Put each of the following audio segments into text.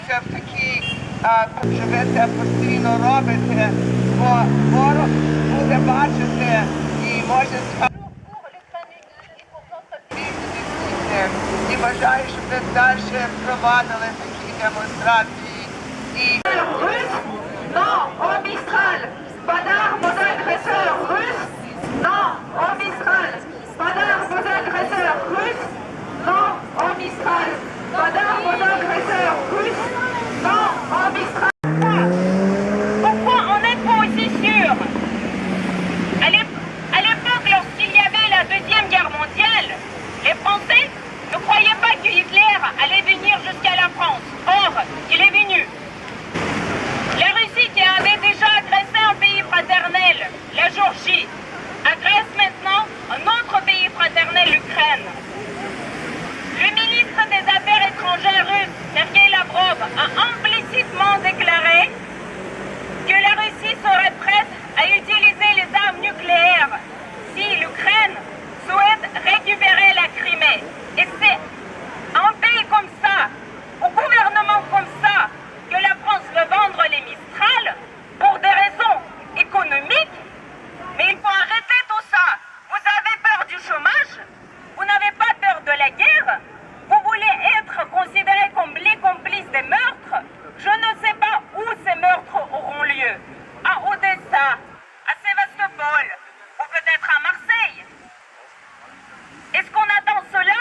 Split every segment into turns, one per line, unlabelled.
знаходитеся в такій, що ви це постійно робите, бо ворог буде бачити і може і бажаю, щоб ви далі провадили такі демонстрації.
Non, au Mistral, pas d'armes aux agresseurs russes. Non, au Mistral, pas d'armes aux agresseurs russes. Non, au Mistral, pas d'armes aux agresseurs russes. Non, au Mistral.
Pourquoi on n'est pas aussi sûr? À l'époque, lorsqu'il y avait la Deuxième Guerre mondiale, les Français ne croyaient pas que Hitler allait venir jusqu'à la France. Or, il est venu. La Russie, qui avait déjà agressé un pays fraternel, la Géorgie, agresse maintenant un autre pays fraternel, l'Ukraine. Le ministre des Affaires étrangères russe, Sergei Lavrov, a implicitement déclaré que la Russie serait prête à utiliser les armes nucléaires si l'Ukraine souhaite récupérer la Crimée. Et c'est un pays comme ça, au gouvernement comme ça, que la France veut vendre les Mistral pour des raisons économiques. Mais il faut arrêter tout ça. Vous avez peur du chômage? Vous n'avez pas peur de la guerre? Vous voulez être considérés comme les complices des meurtres? Je ne sais pas où ces meurtres auront lieu. À Odessa, à Sébastopol, ou peut-être à Marseille. Est-ce qu'on attend cela?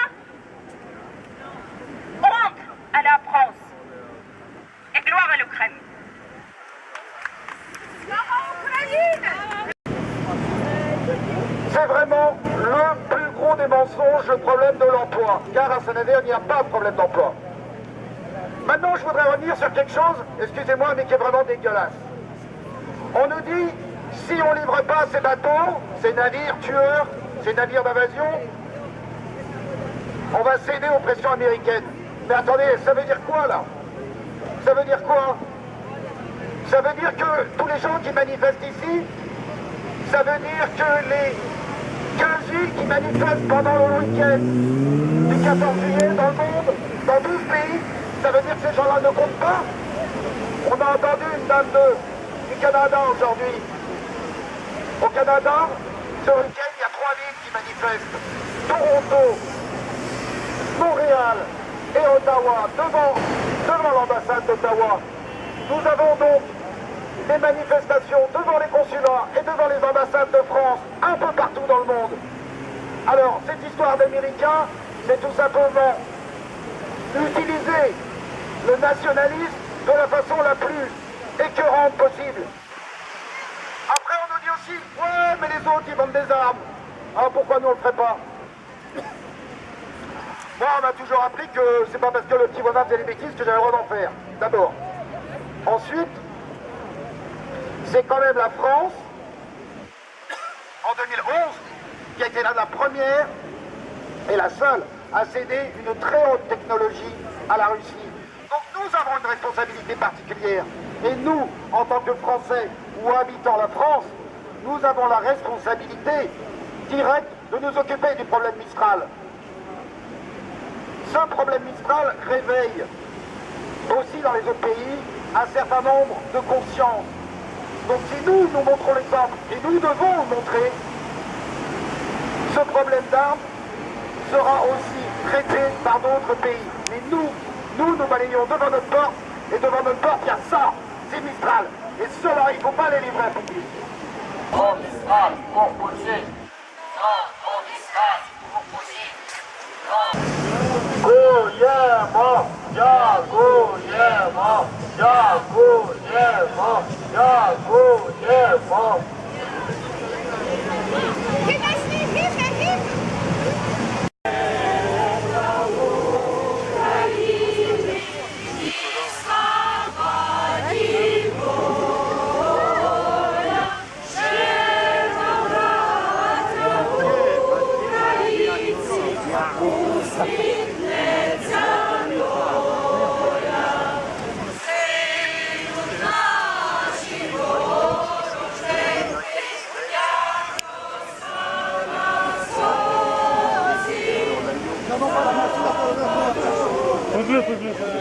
Honte à la France et gloire à l'Ukraine.
C'est vraiment le plus gros des mensonges, le problème de l'emploi. Car à Saint-Nazaire, il n'y a pas de problème d'emploi. Maintenant, je voudrais revenir sur quelque chose, excusez-moi, mais qui est vraiment dégueulasse. On nous dit, si on ne livre pas ces bateaux, ces navires tueurs, ces navires d'invasion, on va céder aux pressions américaines. Mais attendez, ça veut dire quoi là? Ça veut dire quoi? Ça veut dire que tous les gens qui manifestent ici, ça veut dire que les 15 villes qui manifestent pendant le week-end du 14 juillet dans le monde, dans 12 pays, ça veut dire que ces gens-là ne comptent pas? On a entendu une dame du Canada aujourd'hui. Au Canada, ce week-end, il y a 3 villes qui manifestent. Toronto, Montréal et Ottawa, devant l'ambassade d'Ottawa. Nous avons donc des manifestations devant les consulats et devant les ambassades de France, un peu partout dans le monde. Alors, cette histoire d'Américains, c'est tout simplement utiliser le nationalisme de la façon la plus écœurante possible. Après, on nous dit aussi, ouais, mais les autres, ils vendent des armes. Ah, pourquoi nous, on le ferait pas? Moi, on m'a toujours appris que c'est pas parce que le petit voisin faisait des bêtises que j'avais le droit d'en faire, d'abord. Ensuite, c'est quand même la France, en 2011, qui a été la première et la seule à céder une très haute technologie à la Russie. Donc nous avons une responsabilité particulière. Et nous, en tant que Français ou habitant la France, nous avons la responsabilité directe de nous occuper du problème Mistral. Ce problème Mistral réveille aussi dans les autres pays un certain nombre de consciences. Donc si nous montrons l'exemple, et nous devons le montrer, ce problème d'armes sera aussi traité par d'autres pays. Mais nous balayons devant notre porte, et devant notre porte, il y a ça, c'est Mistral. Et ceux-là, il ne faut pas les livrer à Poutine.
Au Mistral pour Poutine. Non, au Mistral pour Poutine. Non.
Dziękujemy, dziękujemy, dziękujemy, dziękujemy.
Подле.